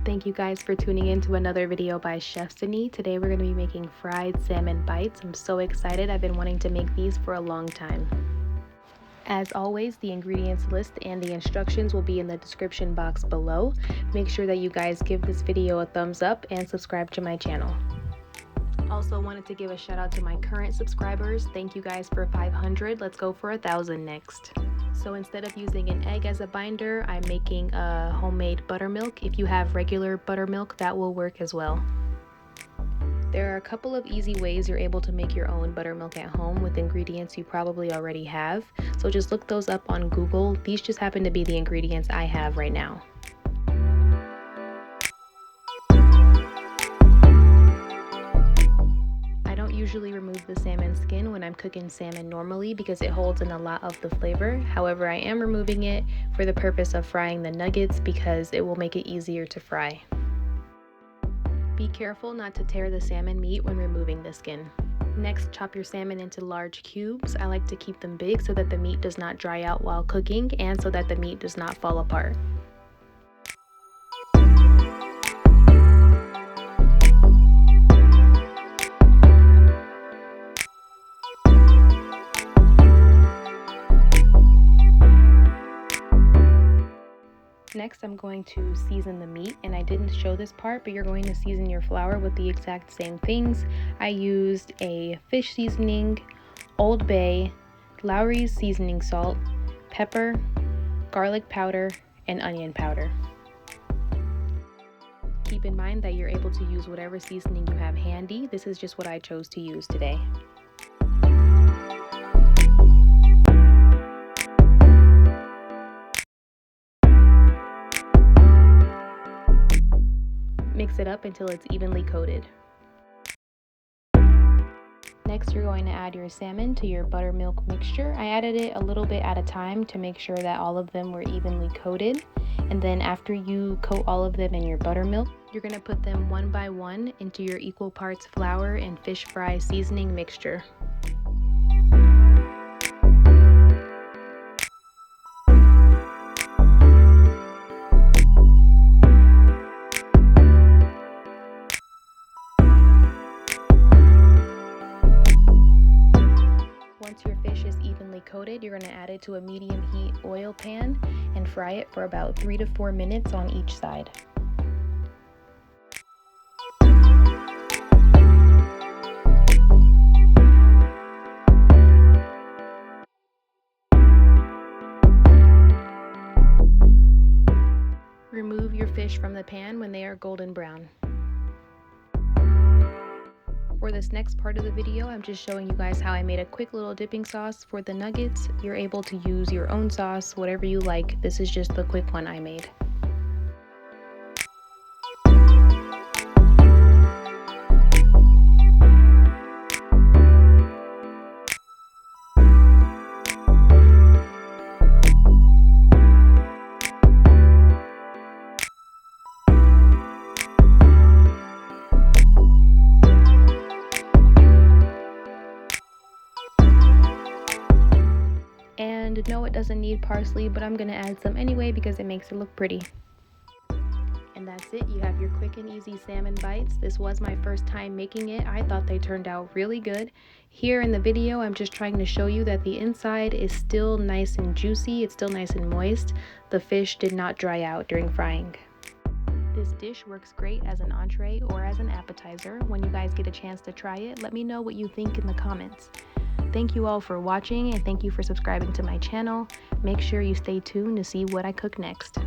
Thank you guys for tuning in to another video by Chefstiny. Today we're going to be making fried salmon bites. I'm so excited. I've been wanting to make these for a long time. As always, the ingredients list and the instructions will be in the description box below. Make sure that you guys give this video a thumbs up and subscribe to my channel. Also wanted to give a shout out to my current subscribers. Thank you guys for 500. Let's go for 1,000 next. So instead of using an egg as a binder, I'm making a homemade buttermilk. If you have regular buttermilk, that will work as well. There are a couple of easy ways you're able to make your own buttermilk at home with ingredients you probably already have. So just look those up on Google. These just happen to be the ingredients I have right now. Usually remove the salmon skin when I'm cooking salmon normally because it holds in a lot of the flavor. However, I am removing it for the purpose of frying the nuggets because it will make it easier to fry. Be careful not to tear the salmon meat when removing the skin. Next, chop your salmon into large cubes. I like to keep them big so that the meat does not dry out while cooking and so that the meat does not fall apart. Next, I'm going to season the meat, and I didn't show this part, but you're going to season your flour with the exact same things. I used a fish seasoning, Old Bay, Lowry's seasoning salt, pepper, garlic powder, and onion powder. Keep in mind that you're able to use whatever seasoning you have handy. This is just what I chose to use today. Mix it up until it's evenly coated. Next, you're going to add your salmon to your buttermilk mixture. I added it a little bit at a time to make sure that all of them were evenly coated. And then after you coat all of them in your buttermilk, you're going to put them one by one into your equal parts flour and fish fry seasoning mixture. Once your fish is evenly coated, you're going to add it to a medium heat oil pan and fry it for about 3 to 4 minutes on each side. Remove your fish from the pan when they are golden brown. For this next part of the video, I'm just showing you guys how I made a quick little dipping sauce for the nuggets. You're able to use your own sauce, whatever you like. This is just the quick one I made. And no, it doesn't need parsley, but I'm going to add some anyway because it makes it look pretty. And that's it. You have your quick and easy salmon bites. This was my first time making it. I thought they turned out really good. Here in the video, I'm just trying to show you that the inside is still nice and juicy. It's still nice and moist. The fish did not dry out during frying. This dish works great as an entree or as an appetizer. When you guys get a chance to try it, let me know what you think in the comments. Thank you all for watching and thank you for subscribing to my channel. Make sure you stay tuned to see what I cook next.